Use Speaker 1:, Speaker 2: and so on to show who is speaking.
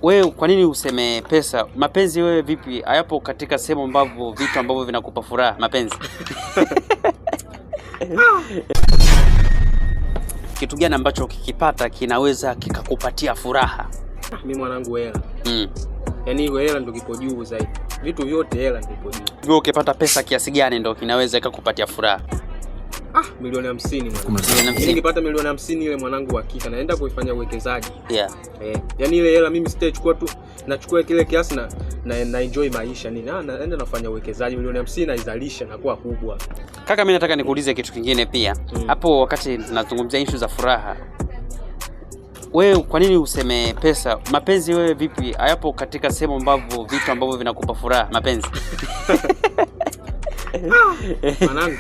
Speaker 1: Wewe kwa nini useme pesa? Mapenzi wewe vipi? Hayapo katika sehemu ambavyo vitu ambavyo vinakupa furaha, mapenzi. Kitu gani ambacho ukikipata kinaweza kikakupatia furaha?
Speaker 2: Mimi mwanangu hela. Yaani hela ndio kipo juu zaidi. Vitu vyote hela ndio kipo juu.
Speaker 1: Wewe ukipata pesa kiasi gani ndio kinaweza kukupatia furaha?
Speaker 2: Milioni 50 mwanangu. Nikipata milioni 50 ile mwanangu hakika naenda kuifanya uwekezaji.
Speaker 1: Yeah.
Speaker 2: Yaani ile hela mimi sitachukua tu, nachukua kile kiasi na enjoy maisha nini. Naenda nafanya uwekezaji milioni 50 naizalisha na kuwa kubwa.
Speaker 1: Kaka, mimi nataka nikuulize kitu kingine pia. Hapo wakati tunazungumzia issue za furaha, wewe kwa nini useme pesa? Mapenzi wewe vipi? Hayapo katika sehemu ambavyo vitu ambavyo vinakupa furaha, mapenzi.
Speaker 2: Mwanangu.